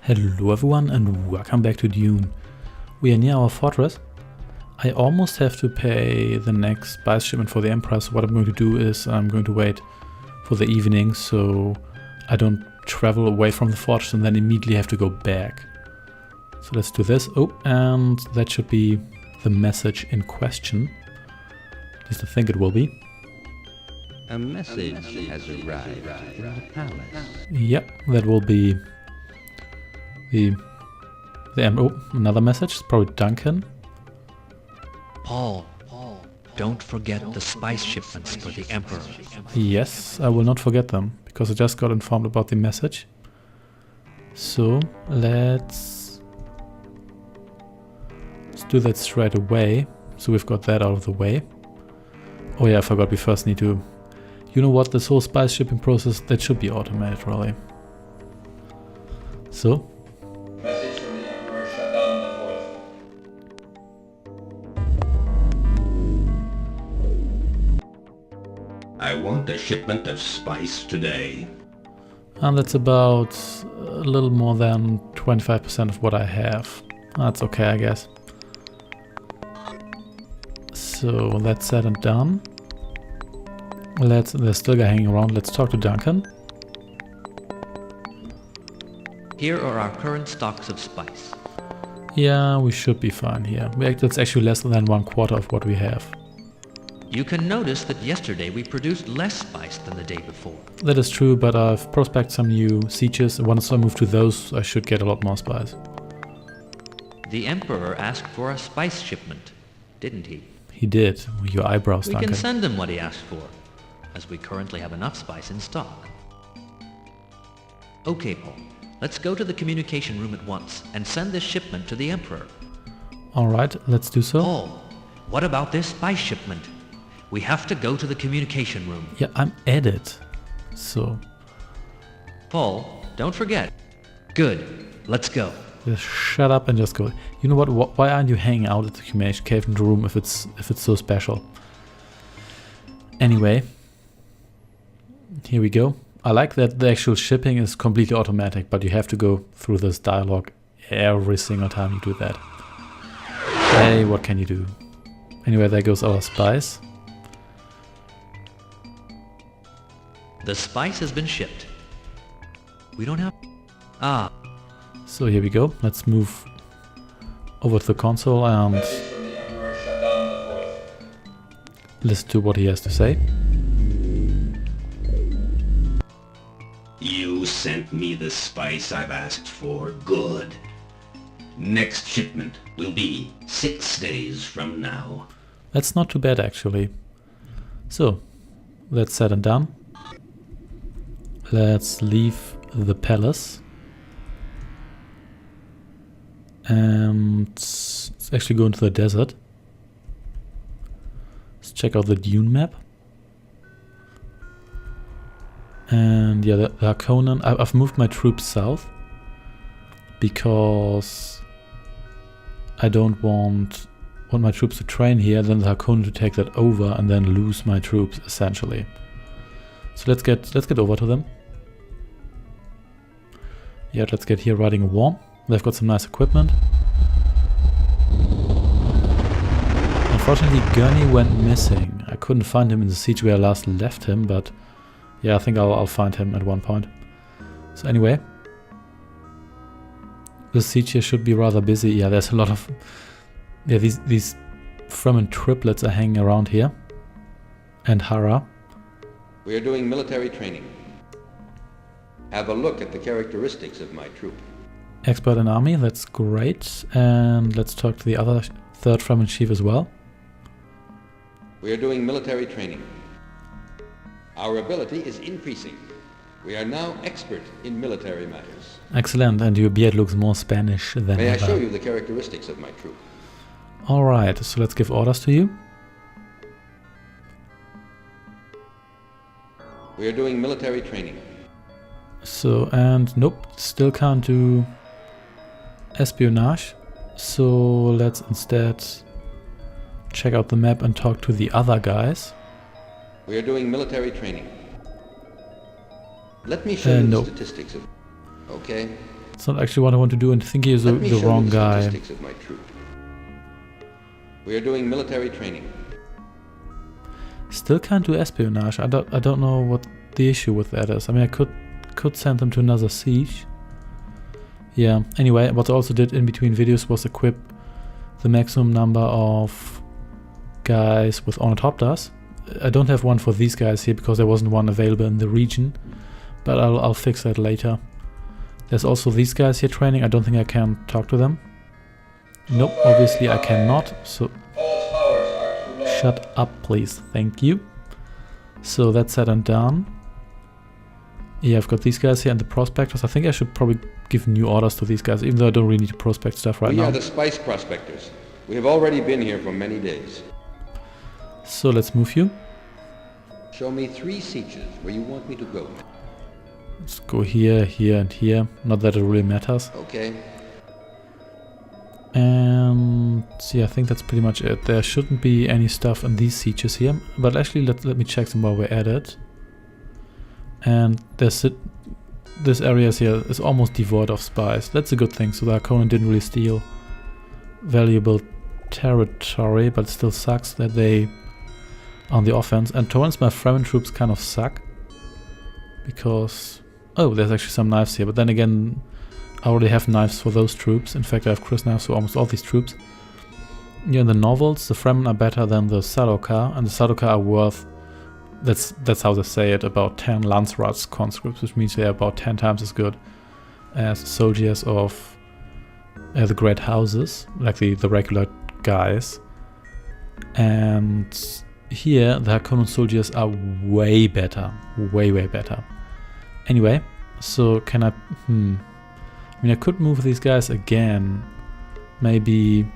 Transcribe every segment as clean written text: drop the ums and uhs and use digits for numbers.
Hello everyone and welcome back to Dune. We are near our fortress. I almost have to pay the next spice shipment for the Emperor, so what I'm going to do is I'm going to wait for the evening so I don't travel away from the fortress and then immediately have to go back. So let's do this. Oh, and that should be the message in question. At least I think it will be. A message has arrived in the palace. Yep, that will be the oh, another message. It's probably Duncan. Paul, don't forget the spice shipments for the Emperor. Yes, I will not forget them, because I just got informed about the message. So, let's do that straight away. So we've got that out of the way. Oh yeah, I forgot we first need to... You know what, this whole spice shipping process, that should be automated, really. So... Message from the Emperor, shut down the fourth. I want a shipment of spice today. And that's about a little more than 25% of what I have. That's okay, I guess. So that's said and done. There's still a guy hanging around. Let's talk to Duncan. Here are our current stocks of spice. Yeah, we should be fine here. That's actually less than 1/4 of what we have. You can notice that yesterday we produced less spice than the day before. That is true, but I've prospected some new sieges. Once I move to those, I should get a lot more spice. The Emperor asked for a spice shipment, didn't he? He did. Your eyebrows, We Duncan. can send him what he asked for, as we currently have enough spice in stock. Okay, Paul. Let's go to the communication room at once and send this shipment to the Emperor. Alright, let's do so. Paul, what about this spice shipment? We have to go to the communication room. Yeah, I'm at it. So, Paul, don't forget. Good. Let's go. just shut up and just go. You know what? Why aren't you hanging out at the communication room if it's so special? Anyway, here we go. I like that the actual shipping is completely automatic, but you have to go through this dialogue every single time you do that. Hey, what can you do? Anyway, there goes our spice. The spice has been shipped. We don't have... Ah, So here we go. Let's move over to the console and Message from the Emperor, shut down the fourth. listen to what he has to say. You sent me the spice I've asked for. Good. Next shipment will be 6 days from now. That's not too bad, actually. So, that's said and done. Let's leave the palace. And let's actually go into the desert. Let's check out the Dune map. And yeah, the Harkonnen. I've moved my troops south because I don't want my troops to train here, then the Harkonnen to take that over and then lose my troops essentially. So let's get over to them. Yeah, let's get here riding a war. They've got some nice equipment. Unfortunately, Gurney went missing. I couldn't find him in the siege where I last left him, but yeah, I think I'll find him at one point. So anyway, the siege here should be rather busy. Yeah, there's a lot of... Yeah, these Fremen triplets are hanging around here. And Hara. We are doing military training. Have a look at the characteristics of my troop. Expert in army, that's great. And let's talk to the other third Fremen chief as well. We are doing military training. Our ability is increasing. We are now expert in military matters. Excellent, and your beard looks more Spanish than May I ever. show you the characteristics of my troop? Alright, so let's give orders to you. We are doing military training. So, and nope, still can't do espionage. So let's instead check out the map and talk to the other guys. We are doing military training. Let me show you no. the statistics of... Okay, It's not actually what I want to do, and I think he's the Let me show you wrong the guy. statistics of my troop. We are doing military training. Still can't do espionage. I don't know what the issue with that is. I mean, I could send them to another siege. Yeah, anyway, what I also did in between videos was equip the maximum number of guys with ornithopters. I don't have one for these guys here because there wasn't one available in the region, but I'll fix that later. There's also these guys here training. I don't think I can talk to them. Nope, obviously I cannot, so False powers are too low. shut up please, thank you. So that's said and done. Yeah, I've got these guys here and the prospectors. I think I should probably give new orders to these guys, even though I don't really need to prospect stuff right We now. are the spice prospectors. We have already been here for many days. So let's move you. Show me 3 sieges where you want me to go. Let's go here, here and here. Not that it really matters. Okay. And yeah, I think that's pretty much it. There shouldn't be any stuff in these sieges here, but actually let me check them while we're at it. And this area here is almost devoid of spies. That's a good thing, so the Harkonnen didn't really steal valuable territory, but it still sucks that they are on the offense. And towards my Fremen troops kind of suck, because... oh, there's actually some knives here, but then again, I already have knives for those troops. In fact, I have Chris knives for almost all these troops. Yeah, in the novels, the Fremen are better than the Sardaukar, and the Sardaukar are worth... That's how they say it, about 10 Lancerats conscripts, which means they are about 10 times as good as soldiers of the great houses, like the regular guys. And here, the Harkonnen soldiers are way better. Way better. Anyway, so can I... I mean, I could move these guys again. Maybe...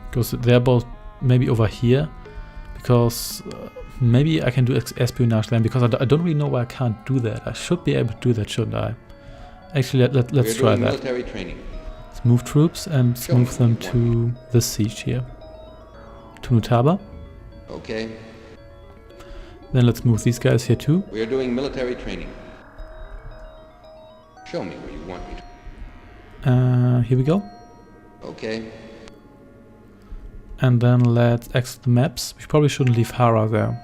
because they're both maybe over here. Because... maybe I can do espionage then, because I don't really know why I can't do that. I should be able to do that, shouldn't I? Actually, let's try that. Military training. Let's move troops and Show move me them what you to this siege here. To Nutaba. Okay. Then let's move these guys here too. We are doing military training. Show me where you want me to. Here we go. Okay. And then let's exit the maps. We probably shouldn't leave Hara there.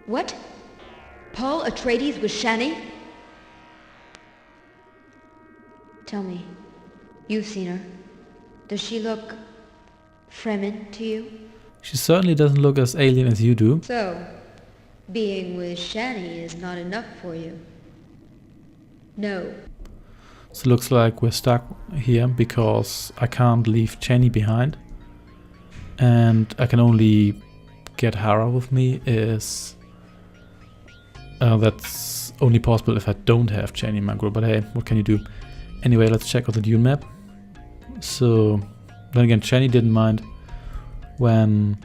What? Paul Atreides with Shani? Tell me, you've seen her. Does she look Fremen to you? She certainly doesn't look as alien as you do. So, being with Shani is not enough for you? No. So it looks like we're stuck here because I can't leave Jenny behind. And I can only get Hara with me is... that's only possible if I don't have Jenny in my group, but hey, what can you do? Anyway, let's check out the Dune map. So, then again, Jenny didn't mind when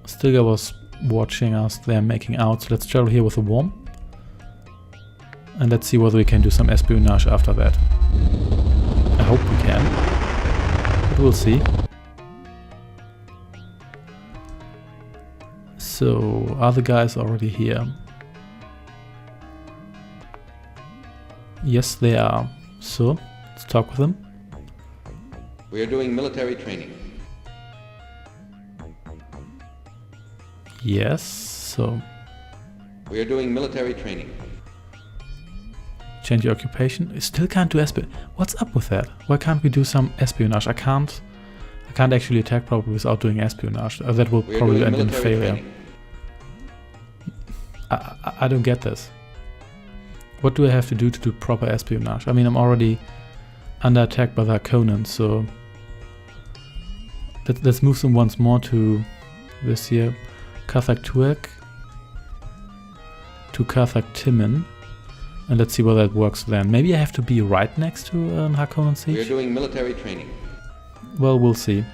Stilgar was watching us there making out. So let's travel here with a worm. And let's see whether we can do some espionage after that. I hope we can, but we'll see. So, are the guys already here? Yes, they are. So, let's talk with them. We are doing military training. Yes, so... We are doing military training. change your occupation. I still can't do espionage. What's up with that? Why can't we do some espionage? I can't actually attack properly without doing espionage. That will probably end in failure. I don't get this. What do I have to do proper espionage? I mean, I'm already under attack by the Harkonnen, so let's move them once more to this here. Kathak Tuek to Kathak Timin. And let's see whether it works then. Maybe I have to be right next to Harkonnen siege? We are doing military training. Well, we'll see.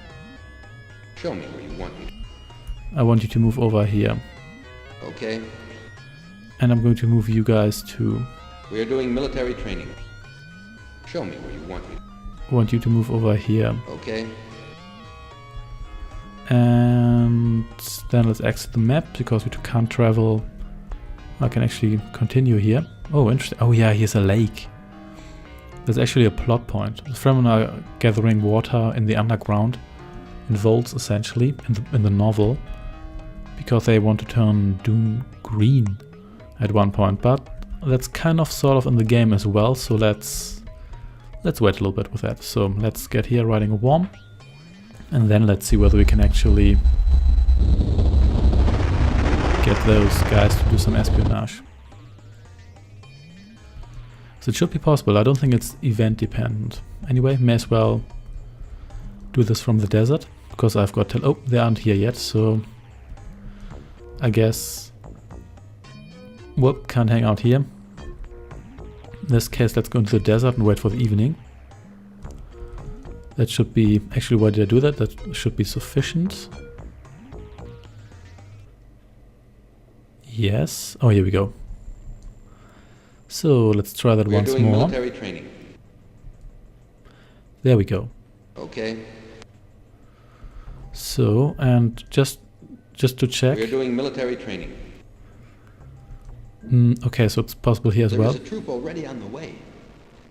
Show me where you want me. I want you to move over here. Okay. And I'm going to move you guys to... We are doing military training. Show me where you want me. I want you to move over here. Okay. And then let's exit the map because we can't travel I can actually continue here. Oh, interesting. Oh yeah, here's a lake. There's actually a plot point. The Fremen are gathering water in the underground, in vaults essentially, in the novel, because they want to turn Dune green at one point. But that's kind of sort of in the game as well, so let's wait a little bit with that. So let's get here riding a worm, and then let's see whether we can actually get those guys to do some espionage. So it should be possible. I don't think it's event dependent. Anyway, may as well do this from the desert, because I've got till... Oh, they aren't here yet, so I guess... Whoop, can't hang out here. In this case, let's go into the desert and wait for the evening. That should be... Actually, why did I do that? That should be sufficient. Yes. Oh, here we go. So let's try that once more. We're doing military training. There we go. Okay. So, and just to check. We're doing military training. Okay, so it's possible here as well. There is a troop already on the way.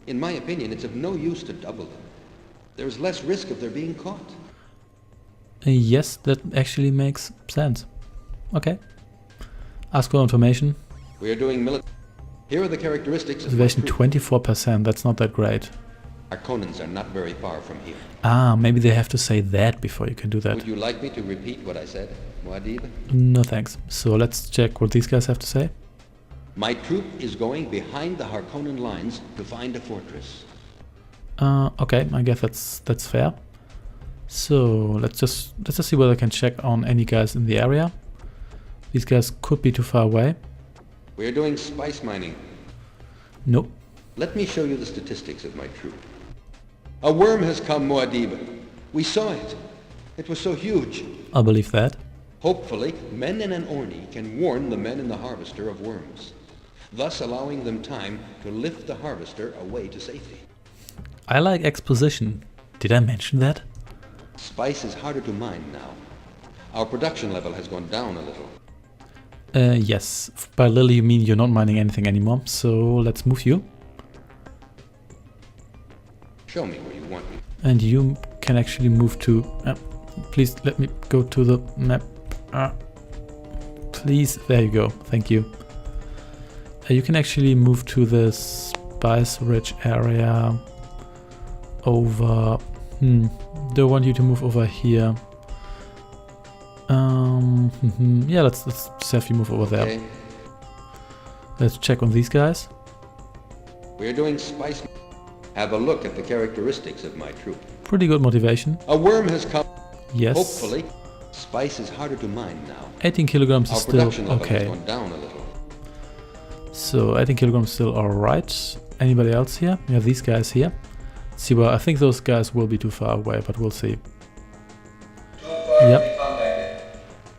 In my opinion, it's of no use to double them. There is less risk of their being caught. Yes, that actually makes sense. Okay. Ask for information. We are doing military. Here are the characteristics of Observation 24%, that's not that great. Harkonnens are not very far from here. Ah, maybe they have to say that before you can do that. Would you like me to repeat what I said, Muad'Dib? No thanks. So let's check what these guys have to say. My troop is going behind the Harkonnen lines to find a fortress. Okay, I guess that's fair. So let's just see whether I can check on any guys in the area. These guys could be too far away. We are doing spice mining. Nope. Let me show you the statistics of my troop. A worm has come, Muad'Dib. We saw it. It was so huge. I believe that. Hopefully, men in an Orni can warn the men in the harvester of worms, thus allowing them time to lift the harvester away to safety. I like exposition. Did I mention that? Spice is harder to mine now. Our production level has gone down a little. Yes. By little you mean you're not mining anything anymore, so let's move you. Show me where you want me. And you can actually move to... please let me go to the map. Please, there you go, thank you. You can actually move to the spice-rich area over... don't want you to move over here. Yeah, let's just have you move over there. Okay. Let's check on these guys. We're doing spice. Have a look at the characteristics of my troop. Pretty good motivation. A worm has come. Yes. Hopefully, spice is harder to mine now. 18 kilograms Our is still production level okay. has gone down a little. So 18 kilograms still alright. Anybody else here? Yeah, these guys here. Let's see, well, I think those guys will be too far away, but we'll see. Yep.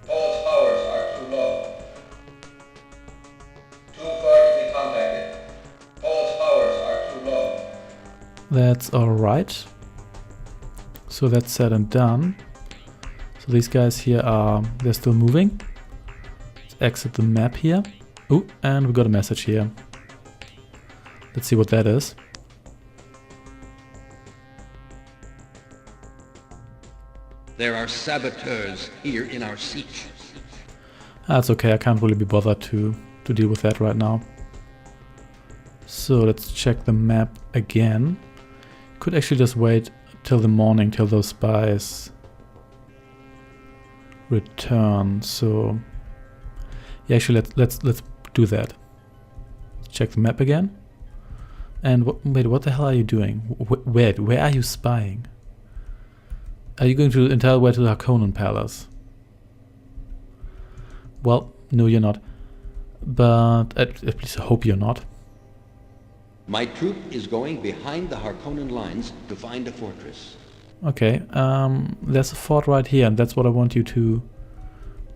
All towers are too low. Too far to be contacted. All towers are too low. That's alright. So that's said and done. So these guys here they're still moving. Let's exit the map here. Oh, and we got a message here. Let's see what that is. There are saboteurs here in our siege. That's okay, I can't really be bothered to deal with that right now. So let's check the map again. Could actually just wait till the morning, till those spies return. So yeah, actually let's do that. Check the map again. And wait, what the hell are you doing? Where are you spying? Are you going to the entire way to the Harkonnen Palace? Well, no, you're not. But at least I hope you're not. My troop is going behind the Harkonnen lines to find a fortress. Okay, there's a fort right here, and that's what I want you to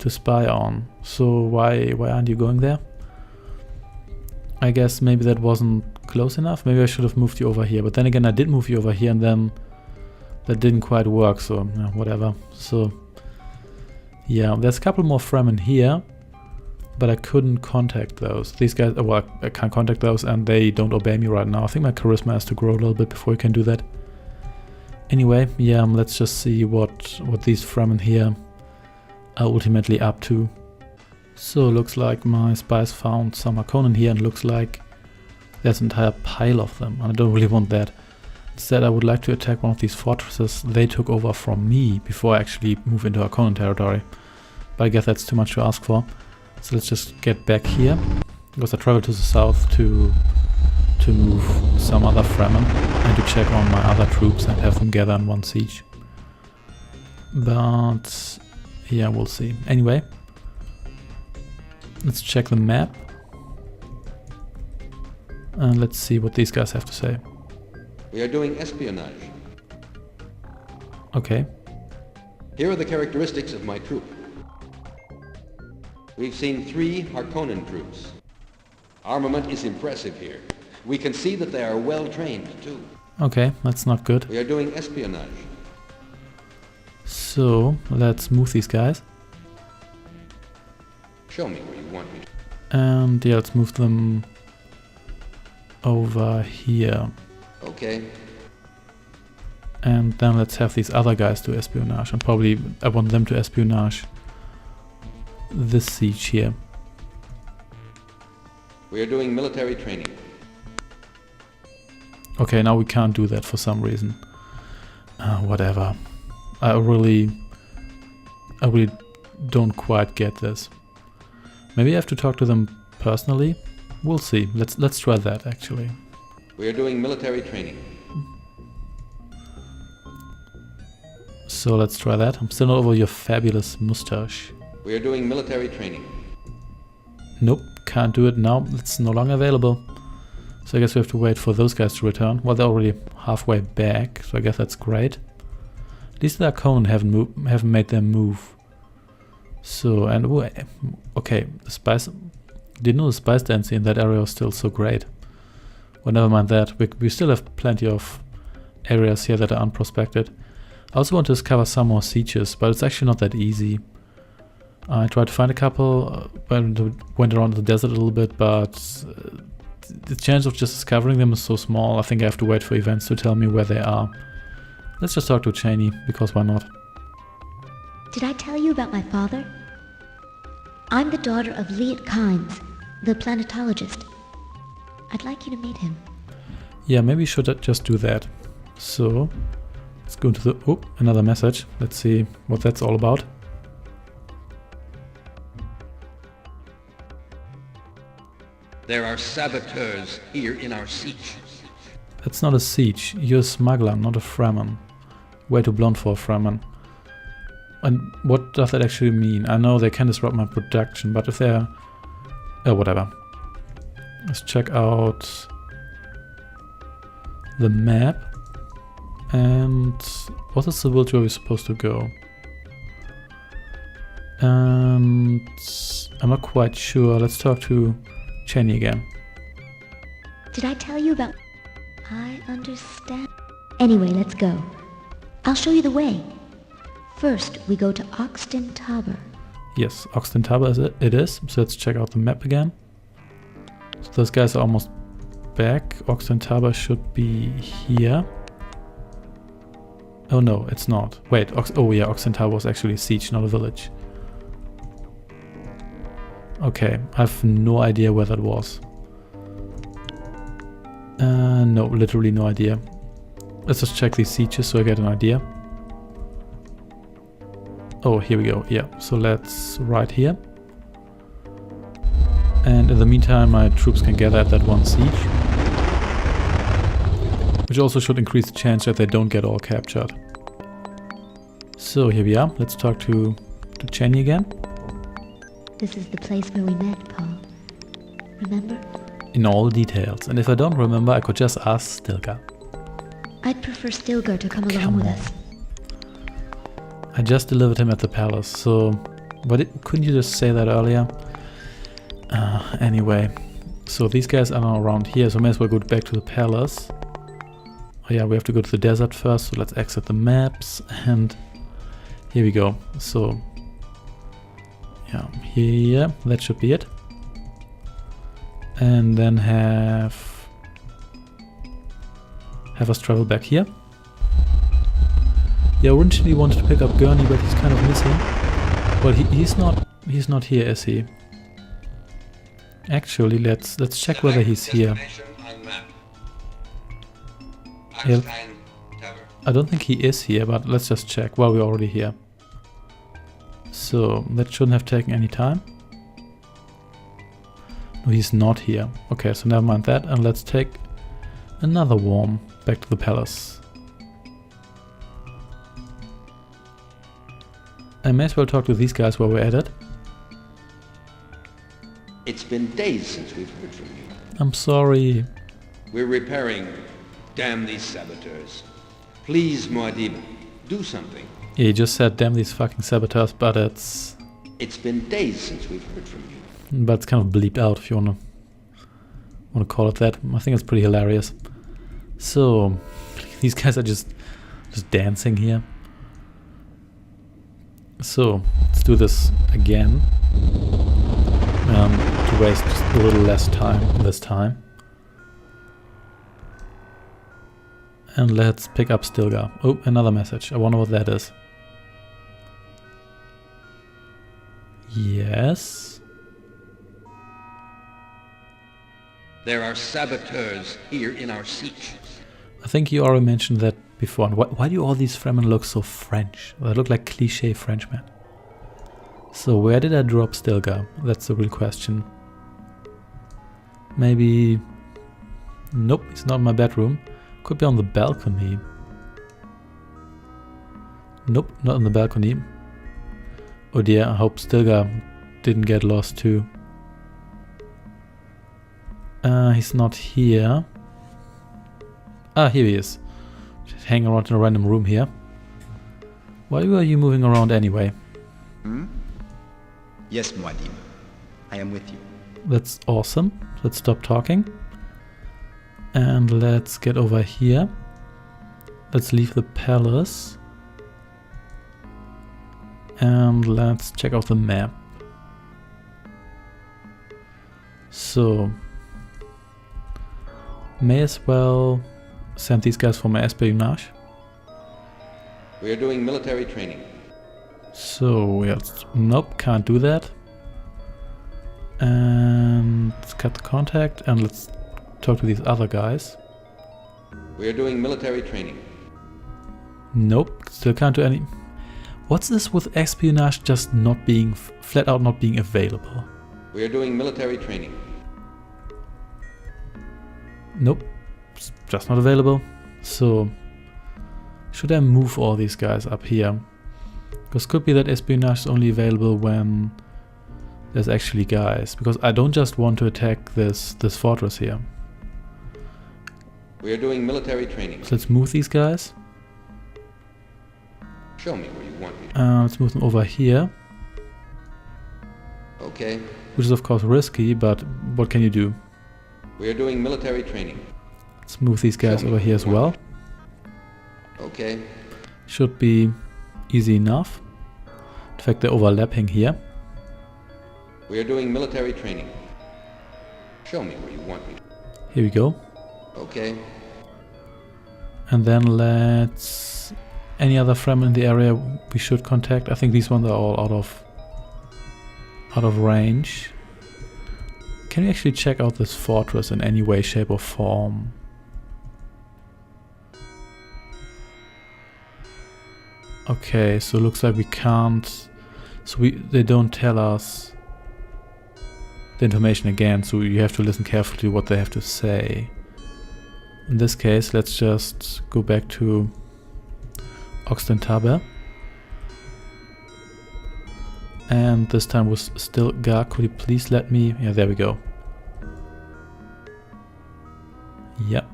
spy on. So why aren't you going there? I guess maybe that wasn't close enough. Maybe I should have moved you over here. But then again, I did move you over here, and then that didn't quite work. So yeah, whatever. So yeah, there's a couple more Fremen here. but I couldn't contact those. These guys, well, I can't contact those and they don't obey me right now. I think my charisma has to grow a little bit before you can do that. Anyway, yeah, let's just see what these Fremen here are ultimately up to. So looks like my spies found some Harkonnen here, and looks like there's an entire pile of them, and I don't really want that. Instead, I would like to attack one of these fortresses they took over from me before I actually move into Harkonnen territory. But I guess that's too much to ask for. So let's just get back here, because I traveled to the south to move some other Fremen and to check on my other troops and have them gather in one siege. But yeah, we'll see. Anyway, let's check the map and let's see what these guys have to say. We are doing espionage. Okay. Here are the characteristics of my troop. We've seen 3 Harkonnen troops. Armament is impressive here. We can see that they are well trained too. Okay, that's not good. We are doing espionage. So let's move these guys. Show me where you want me to. And yeah, let's move them over here. Okay. And then let's have these other guys do espionage. And probably I want them to espionage this siege here. We are doing military training. Okay, now we can't do that for some reason. Whatever. I really don't quite get this. Maybe I have to talk to them personally. We'll see. Let's try that actually. We are doing military training. So let's try that. I'm still not over your fabulous mustache. We are doing military training. Nope, can't do it now. It's no longer available. So I guess we have to wait for those guys to return. Well, they're already halfway back, so I guess that's great. At least the Harkonnen haven't made them move. So, and okay, the spice. Didn't know the spice density in that area was still so great. Well, never mind that. We still have plenty of areas here that are unprospected. I also want to discover some more sieges, but it's actually not that easy. I tried to find a couple, went around the desert a little bit, but the chance of just discovering them is so small. I think I have to wait for events to tell me where they are. Let's just talk to Cheney, because why not? Did I tell you about my father? I'm the daughter of Liet Kynes, the planetologist. I'd like you to meet him. Yeah, maybe we should just do that. So, let's go into the... Oh, another message. Let's see what that's all about. There are saboteurs here in our siege. That's not a siege. You're a smuggler, not a Fremen. Way too blonde for a Fremen. And what does that actually mean? I know they can disrupt my production, but if they're... Oh, whatever. Let's check out the map. And what is the village where we're supposed to go? And I'm not quite sure. Let's talk to Cheney again. Did I tell you about... I understand. Anyway, let's go. I'll show you the way. First, we go to Oxton Tabor. Yes, Oxton Tabor it is. So let's check out the map again. So those guys are almost back. Oxton Tabor should be here. Oh no, it's not. Wait, oh yeah, Oxton Tabor was actually a siege, not a village. Okay, I have no idea where that was. No, literally no idea. Let's just check these sieges so I get an idea. Oh, here we go. Yeah, so let's right here. And in the meantime, my troops can gather at that one siege. Which also should increase the chance that they don't get all captured. So here we are. Let's talk to Cheney again. This is the place where we met, Paul. Remember? In all details. And if I don't remember, I could just ask Stilgar. I'd prefer Stilgar to come along with us. I just delivered him at the palace, so... couldn't you just say that earlier? Anyway. So these guys are now around here, so I may as well go back to the palace. Oh yeah, we have to go to the desert first, so let's exit the maps, and... Here we go. So... Yeah, here, that should be it. And then have us travel back here. Yeah, originally wanted to pick up Gurney, but he's kind of missing. Well, he's not here, is he? Actually, let's check whether he's here. Yeah, I don't think he is here, but let's just check. Well, we're already here. So, that shouldn't have taken any time. No, he's not here. Okay, so never mind that, and let's take another worm back to the palace. I may as well talk to these guys while we're at it. It's been days since we've heard from you. I'm sorry. We're repairing. Damn these saboteurs. Please, Muad'Dib, do something. Yeah, you just said damn these fucking saboteurs, but it's been days since we've heard from you. But it's kind of bleeped out if you wanna call it that. I think it's pretty hilarious. So these guys are just dancing here. So let's do this again. To waste just a little less time this time. And let's pick up Stilgar. Oh, another message. I wonder what that is. Yes. There are saboteurs here in our siege. I think you already mentioned that before. Why do all these Fremen look so French? They look like cliché Frenchmen. So where did I drop Stilgar? That's the real question. Maybe... Nope, he's not in my bedroom. Could be on the balcony. Nope, not on the balcony. Oh dear, I hope Stilgar didn't get lost too. He's not here. Ah, here he is. Just hanging around in a random room here. Why are you moving around anyway? Yes, Muad'Dib. I am with you. That's awesome. Let's stop talking. And let's get over here. Let's leave the palace. And let's check out the map. So, may as well send these guys for my espionage. We are doing military training. So, yes, nope, can't do that. And let's cut the contact and let's talk to these other guys. We are doing military training. Nope, still can't do any. What's this with espionage just not being, flat out not being available? We are doing military training. Nope, it's just not available. So, should I move all these guys up here? Because could be that espionage is only available when there's actually guys. Because I don't just want to attack this fortress here. We are doing military training. So let's move these guys. Show me where you want me. Let's move them over here. Okay. Which is of course risky, but what can you do? We are doing military training. Let's move these guys over here as well. Okay. Should be easy enough. In fact, they're overlapping here. We are doing military training. Show me where you want me. Here we go. Okay. And then let's... Any other Fremen in the area we should contact? I think these ones are all out of range. Can we actually check out this fortress in any way, shape or form? Okay, so it looks like we can't... So they don't tell us the information again, so you have to listen carefully to what they have to say. In this case, let's just go back to Oxtentabber. And this time was Stilgar. Could you please let me... Yeah, there we go. Yep.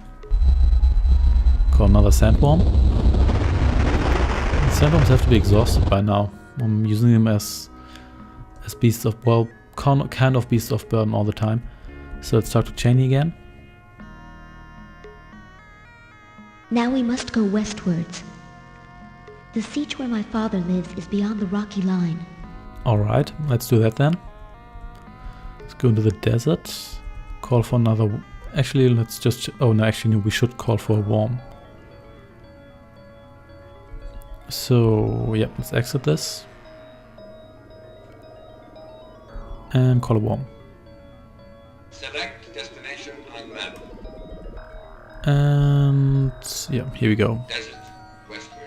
Call another sandworm. Sandworms have to be exhausted by now. I'm using them as beasts of... Well, kind of beasts of burden all the time. So let's talk to Cheney again. Now we must go westwards. The siege where my father lives is beyond the rocky line. Alright, let's do that then. Let's go into the desert. Call for another... Actually, let's just... Oh no, actually no, we should call for a worm. So, yeah, let's exit this. And call a worm. Select destination on map. And... yeah, here we go. Desert, Westwood.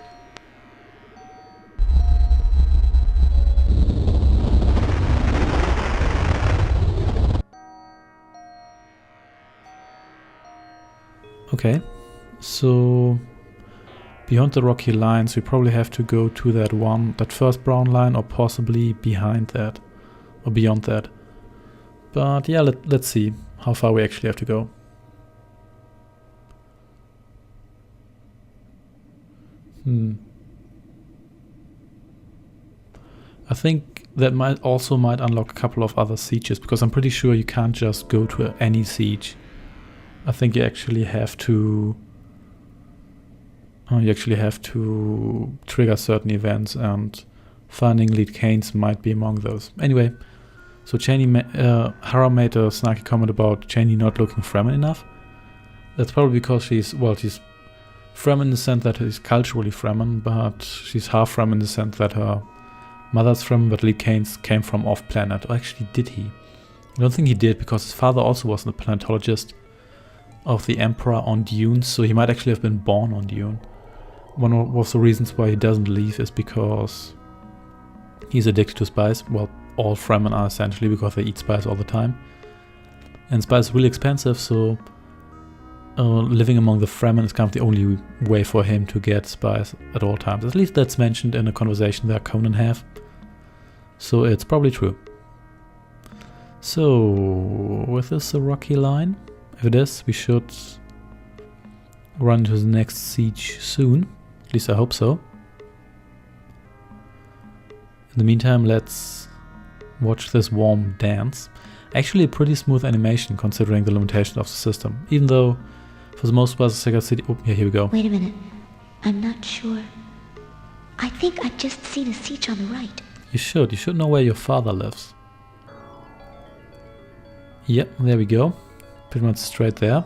Okay, so beyond the rocky lines we probably have to go to that first brown line, or possibly behind that, or beyond that. But yeah, let's see how far we actually have to go. I think that might unlock a couple of other sieges, because I'm pretty sure you can't just go to any siege. I think you actually have to trigger certain events, and finding Liet Kynes might be among those. Anyway, so Hera made a snarky comment about Cheney not looking Fremen enough. That's probably because she's Fremen in the sense that she's culturally Fremen, but she's half Fremen in the sense that her mother's Fremen, but Liet Kynes came from off-planet. Or actually, did he? I don't think he did, because his father also was a planetologist of the Emperor on Dune, so he might actually have been born on Dune. One of the reasons why he doesn't leave is because he's addicted to spice. Well, all Fremen are essentially, because they eat spice all the time. And spice is really expensive, so living among the Fremen is kind of the only way for him to get spice at all times. At least that's mentioned in a conversation that Harkonnen have. So it's probably true. So, is this a rocky line? If it is, we should run to the next siege soon. At least I hope so. In the meantime, let's watch this worm dance. Actually a pretty smooth animation considering the limitations of the system. Even though, for the most part, the Sega CD... Oh, yeah, here we go. Wait a minute. I'm not sure. I think I've just seen a siege on the right. You should know where your father lives. Yep, there we go. Pretty much straight there.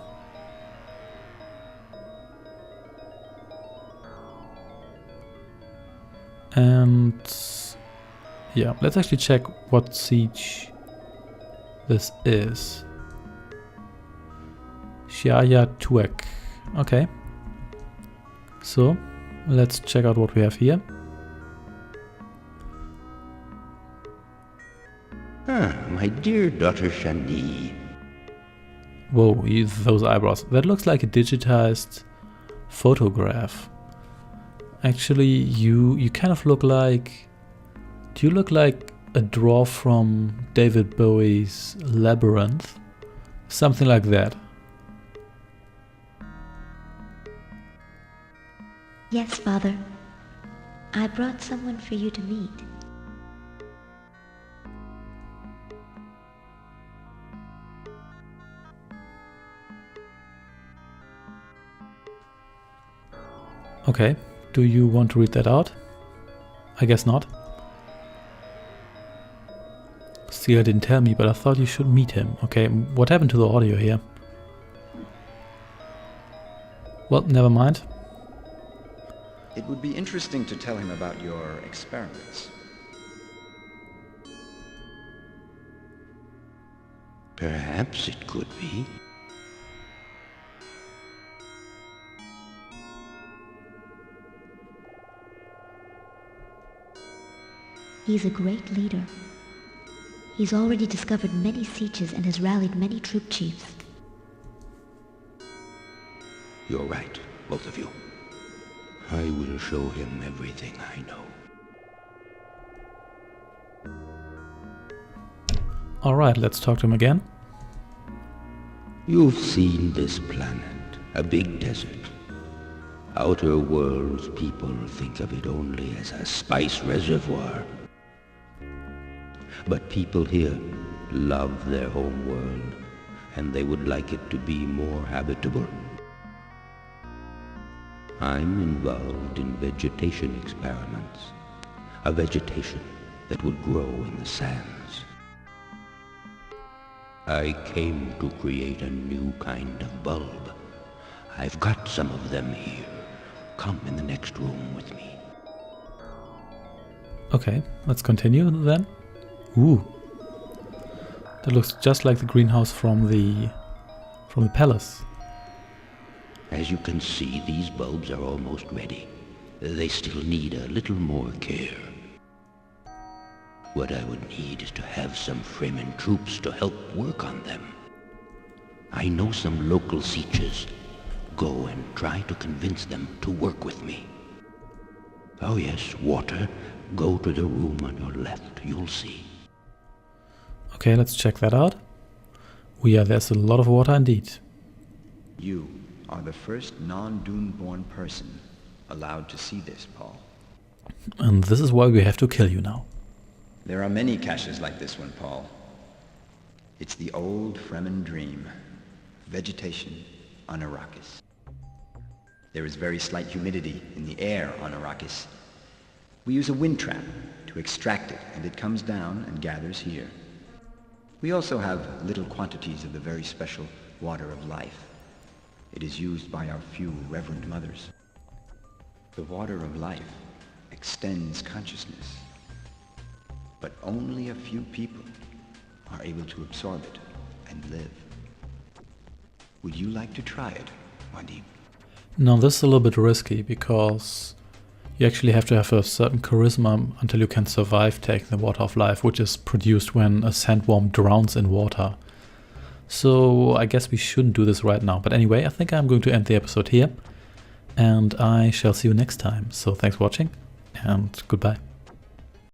And yeah, let's actually check what siege this is. Shiaya Tuek. Okay. So, let's check out what we have here. Ah, my dear daughter Shani. Whoa, those eyebrows. That looks like a digitized photograph. Actually, you kind of look like... Do you look like a draw from David Bowie's Labyrinth? Something like that. Yes, Father. I brought someone for you to meet. Okay, do you want to read that out? I guess not. Still didn't tell me, but I thought you should meet him. Okay, what happened to the audio here? Well, never mind. It would be interesting to tell him about your experiments. Perhaps it could be. He's a great leader. He's already discovered many sieges and has rallied many troop chiefs. You're right, both of you. I will show him everything I know. Alright, let's talk to him again. You've seen this planet, a big desert. Outer Worlds people think of it only as a spice reservoir. But people here love their home world, and they would like it to be more habitable. I'm involved in vegetation experiments. A vegetation that would grow in the sands. I came to create a new kind of bulb. I've got some of them here. Come in the next room with me. Okay, let's continue then. Ooh. That looks just like the greenhouse from the palace. As you can see, these bulbs are almost ready. They still need a little more care. What I would need is to have some Fremen troops to help work on them. I know some local sieges. Go and try to convince them to work with me. Oh yes, water. Go to the room on your left, you'll see. Okay, let's check that out. Oh yeah, there's a lot of water indeed. You are the first non-Dune-born person allowed to see this, Paul. And this is why we have to kill you now. There are many caches like this one, Paul. It's the old Fremen dream. Vegetation on Arrakis. There is very slight humidity in the air on Arrakis. We use a wind trap to extract it, and it comes down and gathers here. We also have little quantities of the very special water of life. It is used by our few reverend mothers. The water of life extends consciousness, but only a few people are able to absorb it and live. Would you like to try it, Wadib? Now this is a little bit risky because you actually have to have a certain charisma until you can survive taking the water of life, which is produced when a sandworm drowns in water. So I guess we shouldn't do this right now. But anyway, I think I'm going to end the episode here. And I shall see you next time. So thanks for watching and goodbye.